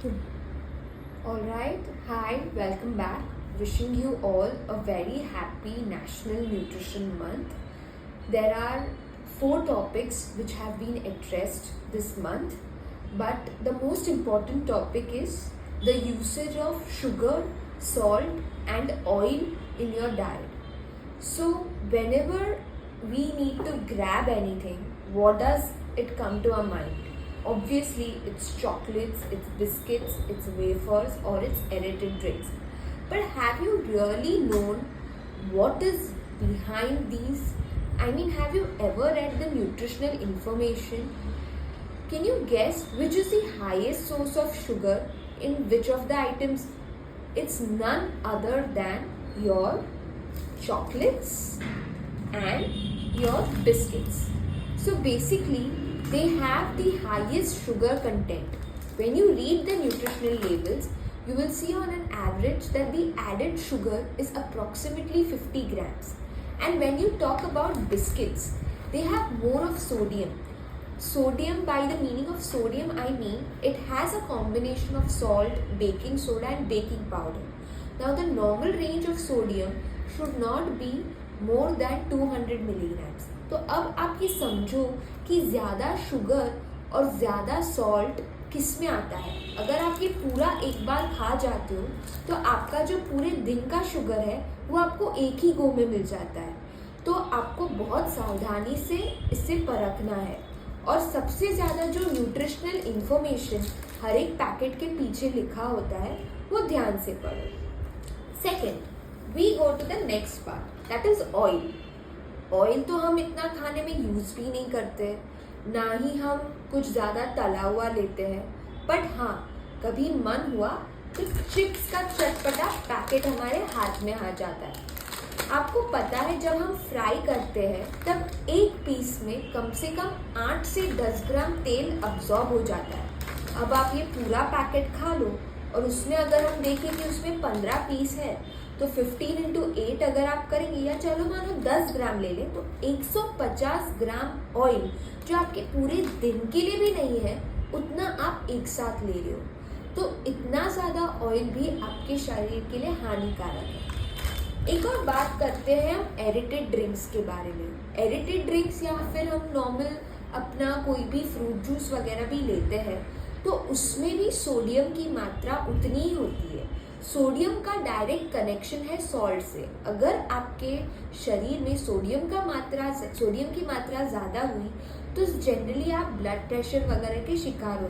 Alright, hi, welcome back. Wishing you all a very happy National Nutrition Month. There are 4 topics which have been addressed this month, but the most important topic is the usage of sugar, salt, and oil in your diet. So, whenever we need to grab anything, what does it come to our mind? Obviously, it's chocolates, it's biscuits, it's wafers, or it's aerated drinks. But have you really known what is behind these? I mean, have you ever read the nutritional information? Can you guess which is the highest source of sugar in which of the items? It's none other than your chocolates and your biscuits. So basically, they have the highest sugar content. When you read the nutritional labels, you will see on an average that the added sugar is approximately 50 grams. And when you talk about biscuits, they have more of sodium. Sodium, by the meaning of sodium, I mean it has a combination of salt, baking soda, and baking powder. Now, the normal range of sodium should not be more than 200 milligrams. तो अब आप ये समझो कि ज़्यादा sugar और ज़्यादा salt किस में आता है. अगर आप ये पूरा एक बार खा जाते हो तो आपका जो पूरे दिन का शुगर है वो आपको एक ही गो में मिल जाता है. तो आपको बहुत सावधानी से इससे परखना है. और सबसे ज़्यादा जो न्यूट्रिशनल इन्फॉर्मेशन हर एक पैकेट के पीछे लिखा होता है वो ध्यान से पढ़ो. Second, we go to the next part, that is oil. Oil तो हम इतना खाने में यूज़ भी नहीं करते, ना ही हम कुछ ज़्यादा तला हुआ लेते हैं. बट हाँ, कभी मन हुआ तो चिप्स का चटपटा पैकेट हमारे हाथ में आ जाता है. आपको पता है जब हम फ्राई करते हैं तब एक पीस में कम से कम 8 से 10 ग्राम तेल अब्जॉर्ब हो जाता है. अब आप ये पूरा पैकेट खा लो और उसमें अगर हम देखें कि उसमें 15 पीस है तो 15 इंटू 8 अगर आप करेंगे, या चलो मानो 10 ग्राम ले लें, तो 150 ग्राम ऑयल जो आपके पूरे दिन के लिए भी नहीं है उतना आप एक साथ ले रहे हो. तो इतना ज़्यादा ऑयल भी आपके शरीर के लिए हानिकारक है. एक और बात करते हैं हम एरेटेड ड्रिंक्स के बारे में. एरेटेड ड्रिंक्स या फिर हम नॉर्मल अपना कोई भी फ्रूट जूस वगैरह भी लेते हैं तो उसमें भी सोडियम की मात्रा उतनी ही होती है. सोडियम का डायरेक्ट कनेक्शन है सॉल्ट से. अगर आपके शरीर में सोडियम की मात्रा ज़्यादा हुई तो जनरली आप ब्लड प्रेशर वगैरह के शिकार हो सकते हैं.